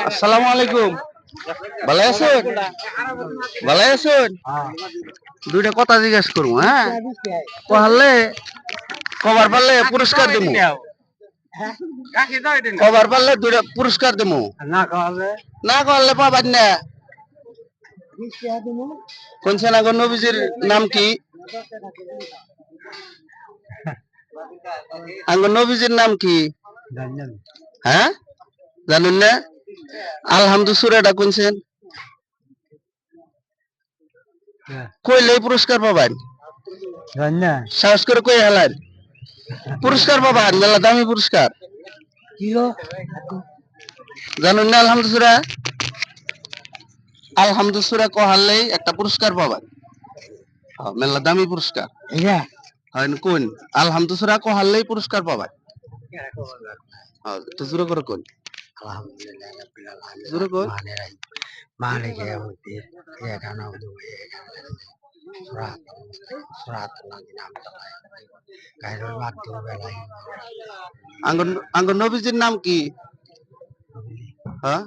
আসসালামু আলাইকুম। ভালো আছেন? ভালো আছেন? দুইটা কথা জিজ্ঞেস করবো, হ্যাঁ? পারলে কবার পারলে পুরস্কার দেবো। কবার পারলে দুইটা পুরস্কার দেবো। না করলে পাবেন না। কোনছেন আগর নবীজির নাম কি? আগর নবীজির নাম কি? হ্যাঁ, জানেন না? আলহামদু সূরাটা কোনছেন? কইলেই পুরস্কার পাবেন। সাহস করে কই হেলেন, পুরস্কার পাবেন, মেলা দামি পুরস্কার। জানেন না আলহামদু সূরা? আলহামদু সূরা কহালেই একটা পুরস্কার পাবেন, মেলা দামি পুরস্কার। হয় কোন আলহামদু সূরা কহালেই পুরস্কার পাবেন। তো জোরে করে কোন আলহামদুলিল্লাহ রাব্বিল আলামিন জোরে কোন মালিকে ইয়াউমিদ্দিন ইয়াকা না'বুদু ওয়া ইয়াকা নাস্তাইন সিরাতাল লাযিনা আন'আমতা আলাইহিম গায়রিল মাগদুবি আলাইহিম। আঙ্গর নবীজির নাম কি? হ্যাঁ,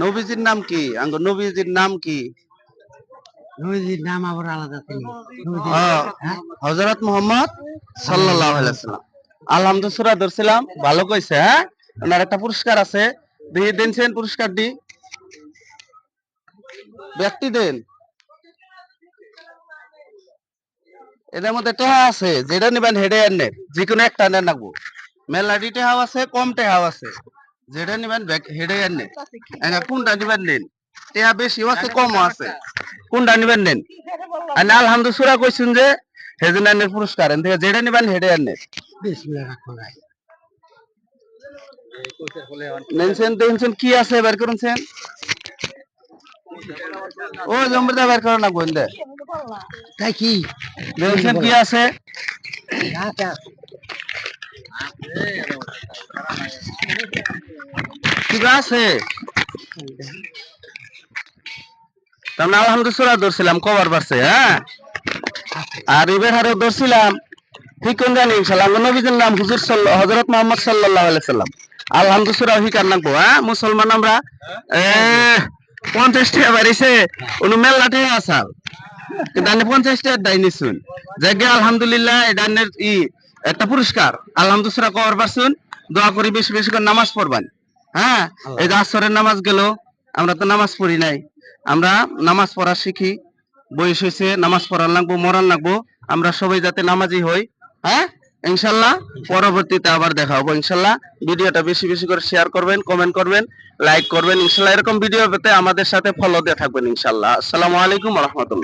নবীজির নাম কি? আঙ্গর নবীজির নাম কি? নবীজির নাম আবার আলাদা ছিল, হযরত মুহাম্মদ সাল্লাল্লাহু আলাইহি ওয়াসাল্লাম। আলহামদু সূরা ধরছিলাম, ভালো কইছে। হ্যাঁ, ওনার একটা পুরস্কার আছে, দিয়ে দেনছেন পুরস্কারটি, ব্যক্তি দেন। এদের মধ্যে টেহা আছে, যেটা নিবেন হেডে আনেন, যে কোনো একটা নেন নাগবো। মেলাডি টেহাও আছে, কম টেহাও আছে, যেটা নিবেন হেডে আনেন। কোনটা নিবেন নেন, টেহা বেশিও আছে কমও আছে, কোনটা নিবেন নেন। আলহামদু সূরা কইছেন যে হেজন আনের পুরস্কার, এন থেকে যেটা নিবেন হেডে আনেন। নেনছেন দেখছেন কি আছে বের করেছেন, ও জম্বরদা বের করে না গোয়েন্দা তাই কি দেখছেন কি আছে। কি আছে তাহলে আলহামদুলিল্লাহ সূরা ধরছিলাম কবার পারছে। হ্যাঁ, আর এবার হারে ধরছিলাম ঠিক কোন জানি ইনশাআল্লাহ নবীজির নাম হুজুর হযরত মুহাম্মদ সাল্লাল্লাহু আলাইহি সাল্লাম। আলহামদুলিল্লাহ সূরা হিকার নাকবো। হ্যাঁ, মুসলমান আমরা 50 টাকা বাড়িছে অনু মেলাতে আসাল কিন্তু আমি 50 টাকা দাই নিছুন জায়গা। আলহামদুলিল্লাহ এডানের একটা পুরস্কার। আলহামদুলিল্লাহ সূরা কবার পারছুন, দোয়া করি বেশি বেশি করে নামাজ পড়বেন। হ্যাঁ, এই যে আসরের নামাজ গেল, আমরা তো নামাজ পড়ি নাই, আমরা নামাজ পড়া শিখি। বয়স হয়েছে, নামাজ পড়ার লাগবো, মরান লাগবো, আমরা সবাই যাতে নামাজি হই। হ্যাঁ, ইনশাল্লাহ পরবর্তীতে আবার দেখা হবো ইনশাল্লাহ। ভিডিওটা বেশি বেশি করে শেয়ার করবেন, কমেন্ট করবেন, লাইক করবেন ইনশাল্লাহ। এরকম ভিডিও পেতে আমাদের সাথে ফলো দিয়ে থাকবেন ইনশাল্লাহ। আসসালামু আলাইকুম ওয়া রাহমাতুল্লাহ।